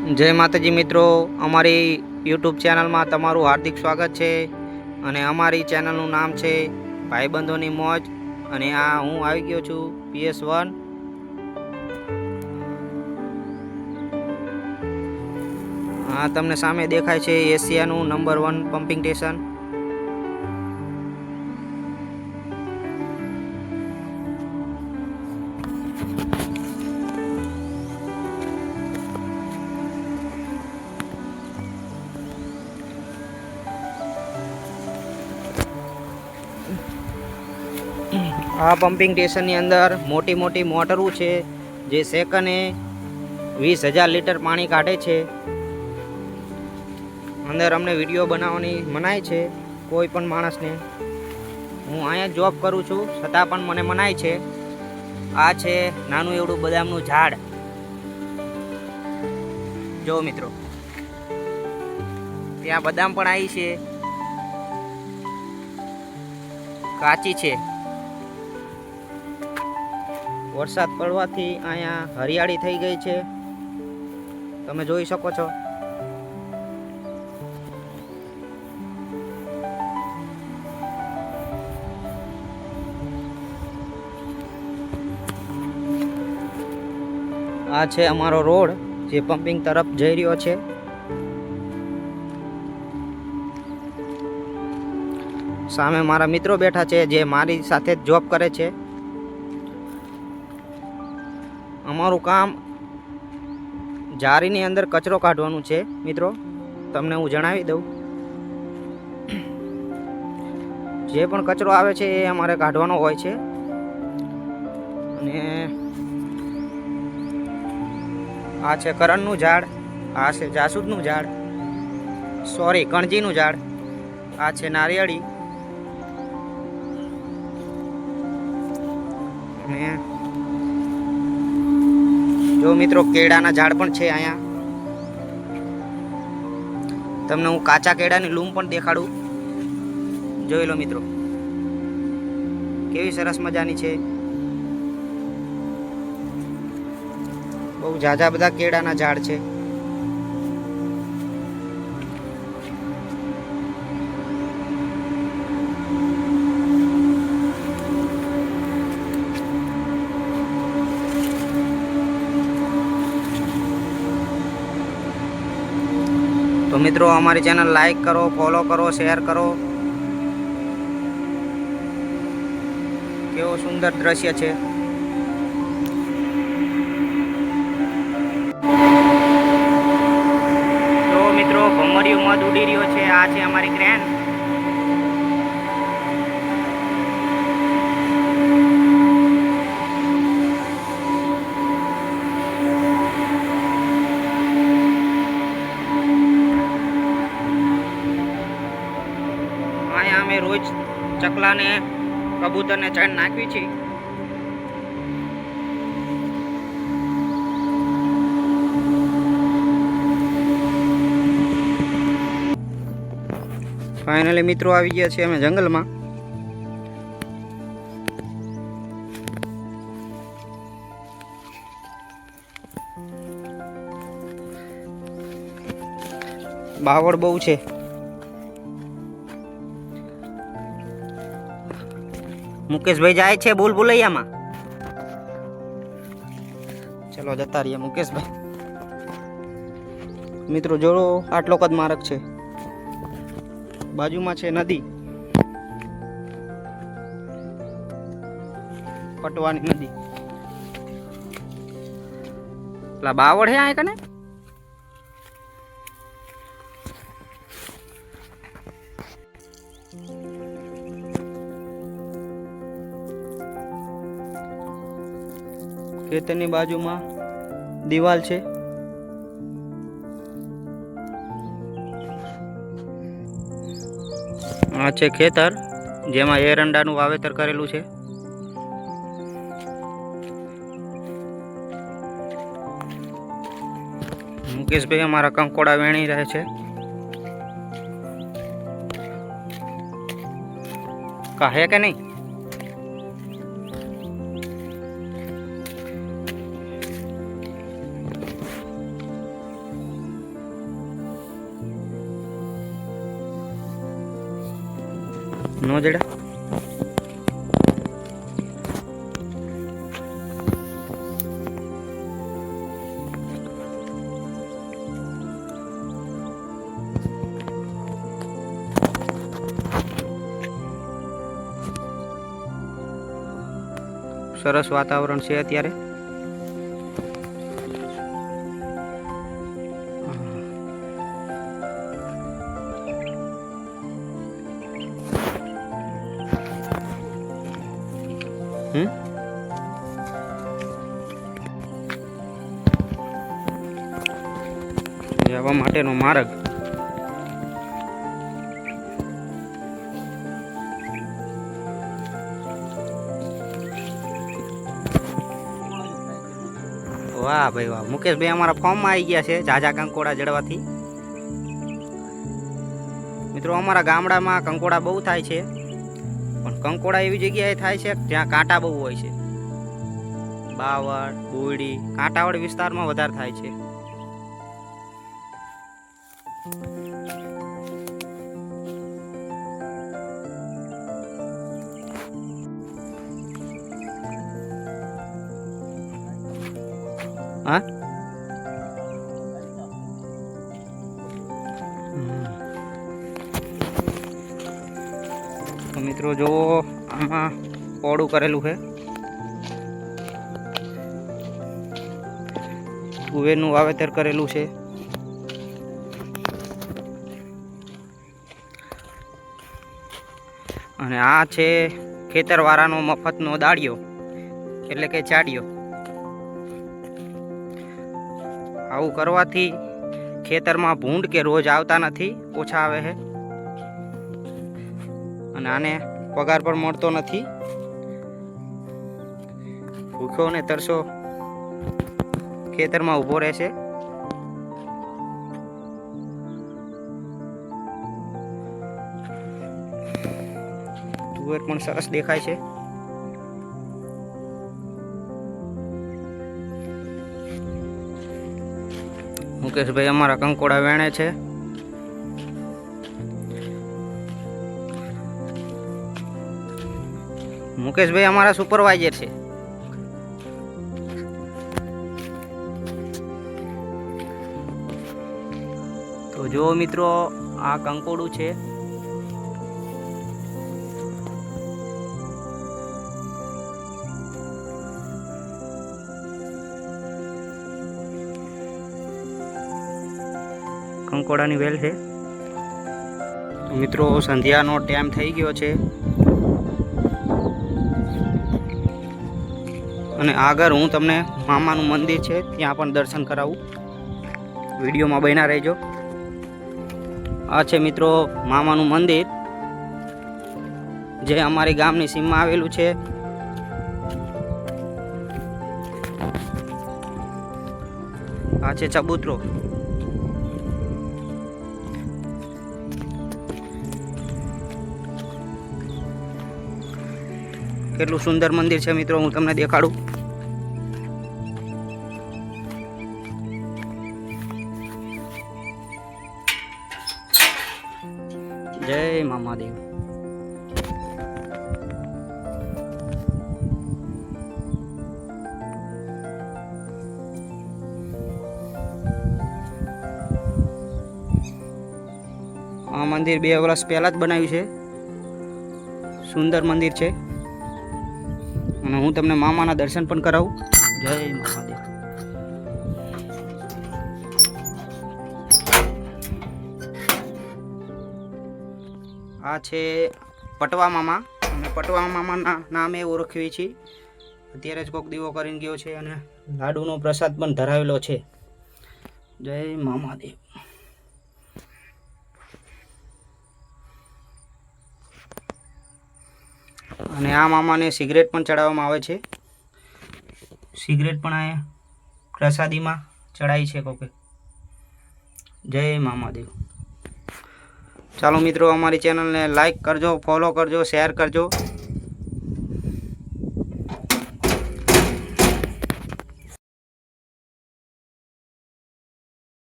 जय माताजी मित्रों, अमारी यूट्यूब चैनल में तमारू हार्दिक स्वागत है। अने अमारी चैनल नाम है भाईबंधोनी मौज। अने आ हूँ आई गयो छू PS1। हाँ, तमने सामे देखाय छे एशियानु नंबर 1 पंपिंग स्टेशन। आ पंपिंग स्टेशन अंदर मोटी मोटी मोटरू है जे सेकंडे 20,000 लीटर पानी काढ़े छे। अंदर अमने विडियो बनाववानी मनाई छे कोई पण माणसने। हूँ अहींया जॉब करूँ छूं छतां पण मने मनाई छे। आ छे नानुं एवडुं बदामनुं झाड। जो मित्रों त्यां बदाम पण आई छे, काची छे। वरसाद पड़वाथी अहींया हरियाળી થઈ ગઈ છે, તમે જોઈ શકો છો। आ छे अमारो रोड जे पंपिंग तरफ जई रह्यो छे। सामे मारा मित्रों बैठा छे जे मारी साथे जॉब करे छे। अमारू काम जारीनी अंदर कचरो काढवानुं छे मित्रों, तमने हूँ जणावी दऊं। जे पण कचरो आवे छे ए अमारे काढवानो होय छे। अने आ छे करणनुं झाड, आ छे जासूदनुं झाड, सॉरी कणजीनुं झाड, आ छे नारिયેળી। अने जो मित्रों केळाना झाड़ पण छे अहींया। तमने हूँ काचा केळानी लूम पण देखाडું। જોઈ લો मित्रों केवी सरस मजानी छे। बहु जाजा बधा केळाना झाड़ छे। तो मित्रों हमारी चैनल लाइक करो, फॉलो करो, शेयर करो। केवो सुंदर दृश्य छे। तो मित्रों भमरिયું मध उड़ी रह्यो छे। आ छे अमारी क्रेन। अहींया अमे रोज चकला ने कबूतर ने चण नाखवी छे। फाइनली मित्रों આવી ગયા છે અમે જંગલમાં। બાવળ બહુ છે। मुकेश भाई जाए छे भूल भुलैया में। चलो जता रहिए मुकेश भाई। मित्रों जो आटलो कद मार्ग छे, बाजू में छे नदी, पटवानी नदी। ला बावड़ है आए कने। खेतरनी बाजू में दीवाल छे। आ छे खेतर जेमां एरंडानुं वावेतर करेलुं छे। मुकेश भाई अमारा कंकोड़ा वेणी रहे छे। का है के नहीं। નો જડા સરસ વાતાવરણ છે અત્યારે. જવા માટેનો માર્ગ. વાહ ભાઈ વાહ, મુકેશભાઈ અમારા ફોર્મમાં આવી ગયા છે ઝાઝા કંકોડા જડવાથી. મિત્રો અમારા ગામડામાં કંકોડા બહુ થાય છે, પણ કંકોડા એવી જગ્યાએ થાય છે જ્યાં કાંટા બહુ હોય છે. બાવળ, બોરડી, કાંટાવાળી વિસ્તારમાં વધારે થાય છે. હા તો મિત્રો જુઓ, આમાં પોડું કરેલું છે. તુવેરનું વાવેતર કરેલું છે. અને આ છે ખેતરવાળાનો મફતનો દાળિયો, એટલે કે ચાડિયો. આવું કરવાથી ખેતરમાં ભૂંડ કે રોજ આવતા નથી, ઓછા આવે છે. અને આને પગાર પણ મળતો નથી. ભૂખ્યો ને તરસો ખેતરમાં ઊભો રહેશે. તુવેર પણ સરસ દેખાય છે. મુકેશભાઈ અમારા કંકોડા વેણે છે. મુકેશભાઈ અમારા સુપરવાઇઝર છે. તો જો મિત્રો, આ કંકોડું છે. કંકોડાની વેલ છે. તો મિત્રો, સંધ્યાનો ટાઈમ થઈ ગયો છે અને આગળ હું તમને મામાનું મંદિર છે ત્યાં પણ દર્શન કરાવું. વિડીયોમાં બન્યા રહેજો. આ છે મિત્રો મામાનું મંદિર, જે અમારી ગામની સીમમાં આવેલું છે. આ છે ચબૂતરો. કેટલું સુંદર મંદિર છે મિત્રો, હું તમને દેખાડું. જય મામાદેવ. આ મંદિર 2 વર્ષ પહેલા જ બનાવ્યું છે. સુંદર મંદિર છે અને હું તમને મામાના દર્શન પણ કરાવું. જય મહાદેવ. આ છે પટવા મામા. અમે પટવા મામાના નામે ઓળખીએ છીએ. અત્યારે જ કોક દીવો કરીને ગયો છે અને લાડુનો પ્રસાદ પણ ધરાવેલો છે. જય મહાદેવ. અને આ મામાને સિગરેટ પણ ચડાવવામાં આવે છે. સિગરેટ પણ આ પ્રસાદીમાં ચડાઈ છે કોકે. જય મહાદેવ. ચાલો મિત્રો, અમારી ચેનલને લાઈક કરજો, ફોલો કરજો, શેર કરજો.